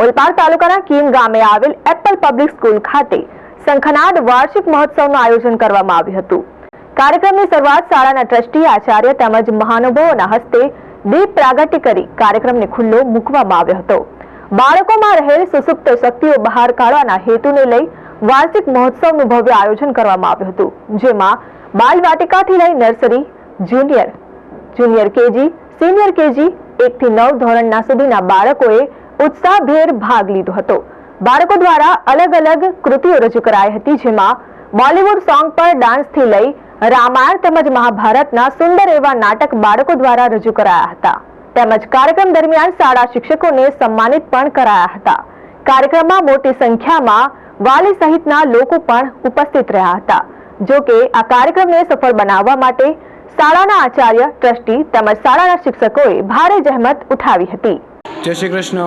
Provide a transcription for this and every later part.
ઓલપાડ તાલુકાના કીમ ગામે આવેલ એપલ પબ્લિક સ્કૂલ ખાતે શંખનાદ વાર્ષિક મહોત્સવનું આયોજન કરવામાં આવ્યું હતું। કાર્યક્રમની શરૂઆત શાળાના ટ્રસ્ટી આચાર્ય તેમજ મહાનુભાવોના હસ્તે દીપ પ્રાગટ્ય કરી કાર્યક્રમને ખુલ્લો મૂકવામાં આવ્યો હતો। બાળકોમાં રહેલ સુસુપ્ત શક્તિઓ બહાર કાઢવાના હેતુને લઈ વાર્ષિક મહોત્સવનું ભવ્ય આયોજન કરવામાં આવ્યું હતું, જેમાં બાલવાટિકાથી લઈ nursery, junior KG, senior KG 1 થી 9 ધોરણના સુધીના બાળકોએ ઉત્સાહભેર ભાગ લીધો હતો। બાળકો દ્વારા અલગ અલગ કૃતિઓ રજૂ કરાઈ હતી, જેમાં બોલિવૂડ સોંગ પર ડાન્સથી લઈ રામાયણ તેમજ મહાભારતના સુંદર એવા નાટક બાળકો દ્વારા રજૂ કરાયા હતા। તેમજ કાર્યક્રમ દરમિયાન શાળા શિક્ષકોને સન્માનિત પણ કરાયા હતા। કાર્યક્રમમાં મોટી સંખ્યામાં વાલી સહિતના લોકો પણ ઉપસ્થિત રહ્યા હતા। જો કે આ કાર્યક્રમને સફળ બનાવવા માટે શાળાના આચાર્ય, ટ્રસ્ટી તેમજ શાળાના શિક્ષકોએ ભારે જહેમત ઉઠાવી હતી। જય શ્રી કૃષ્ણ।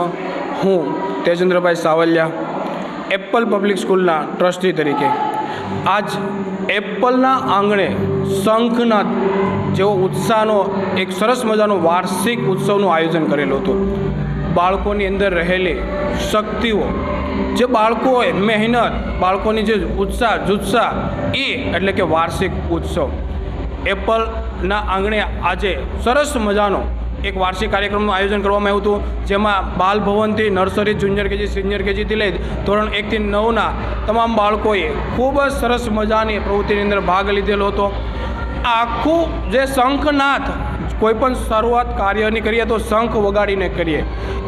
હું તેજેન્દ્રભાઈ સાવલિયા, એપલ પબ્લિક સ્કૂલના ટ્રસ્ટી તરીકે આજ એપલના આંગણે શંખનાદ જેવો ઉત્સાહનો એક સરસ મજાનો વાર્ષિક ઉત્સવનું આયોજન કરેલું હતું। બાળકોની અંદર રહેલી શક્તિઓ, જે બાળકોએ મહેનત, બાળકોની જે જુસ્સા એ એટલે કે વાર્ષિક ઉત્સવ એપલના આંગણે આજે સરસ મજાનો એક વાર્ષિક કાર્યક્રમનું આયોજન કરવામાં આવ્યું હતું, જેમાં બાલભવનથી નર્સરી, જુનિયર કેજી, સિનિયર કેજીથી લઈ ધોરણ 1 થી 9ના તમામ બાળકોએ ખૂબ જ સરસ મજાની પ્રવૃત્તિની અંદર ભાગ લીધેલો હતો। આખું જે શંખનાદ કોઈ પણ શરૂઆત કાર્યની કરીએ તો શંખ વગાડીને કરીએ,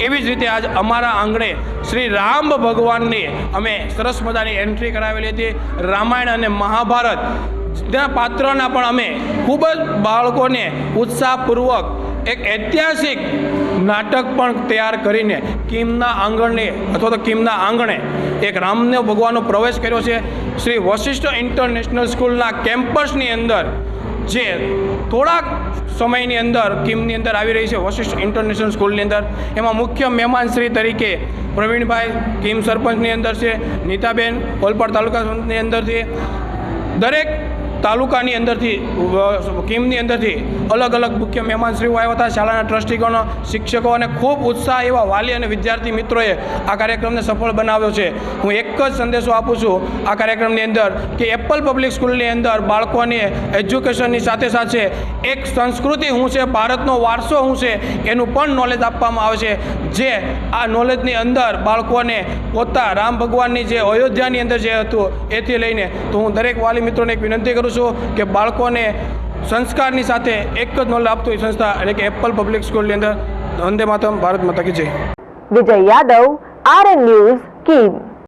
એવી જ રીતે આજ અમારા આંગણે શ્રી રામ ભગવાનની અમે સરસ મજાની એન્ટ્રી કરાવેલી હતી। રામાયણ અને મહાભારત ના પાત્રના પણ અમે ખૂબ જ બાળકોને ઉત્સાહપૂર્વક એક ઐતિહાસિક નાટક પણ તૈયાર કરીને કીમના આંગણે અથવા તો કીમના આંગણે એક રામદેવ ભગવાનનો પ્રવેશ કર્યો છે। શ્રી વશિષ્ઠ ઇન્ટરનેશનલ સ્કૂલના કેમ્પસની અંદર જે થોડાક સમયની અંદર કીમની અંદર આવી રહી છે, વશિષ્ઠ ઇન્ટરનેશનલ સ્કૂલની અંદર, એમાં મુખ્ય મહેમાન શ્રી તરીકે પ્રવીણભાઈ કીમ સરપંચની અંદર છે, નીતાબેન ઓલપાડ તાલુકાની અંદરથી, દરેક તાલુકાની અંદરથી, કીમની અંદરથી અલગ અલગ મુખ્ય મહેમાનશ્રીઓ આવ્યા હતા। શાળાના ટ્રસ્ટીગણો, શિક્ષકો અને ખૂબ ઉત્સાહ એવા વાલી અને વિદ્યાર્થી મિત્રોએ આ કાર્યક્રમને સફળ બનાવ્યો છે। હું એક જ સંદેશો આપું છું આ કાર્યક્રમની અંદર કે એપલ પબ્લિક સ્કૂલની અંદર બાળકોને એજ્યુકેશનની સાથે સાથે એક સંસ્કૃતિ શું છે, ભારતનો વારસો શું છે એનું પણ નોલેજ આપવામાં આવે છે, જે આ નોલેજની અંદર બાળકોને પોતા રામ ભગવાનની જે અયોધ્યાની અંદર જે હતું એથી લઈને, તો હું દરેક વાલી મિત્રોને એક વિનંતી કરું છું કે બાળકોને સંસ્કારની સાથે એક જ નોલેજ આપતું સંસ્થા એટલે કે એપલ પબ્લિક સ્કૂલની અંદર। વંદે માતરમ, ભારત માતા કી જય। વિજય યાદવ, RN ન્યૂઝ, કીમ।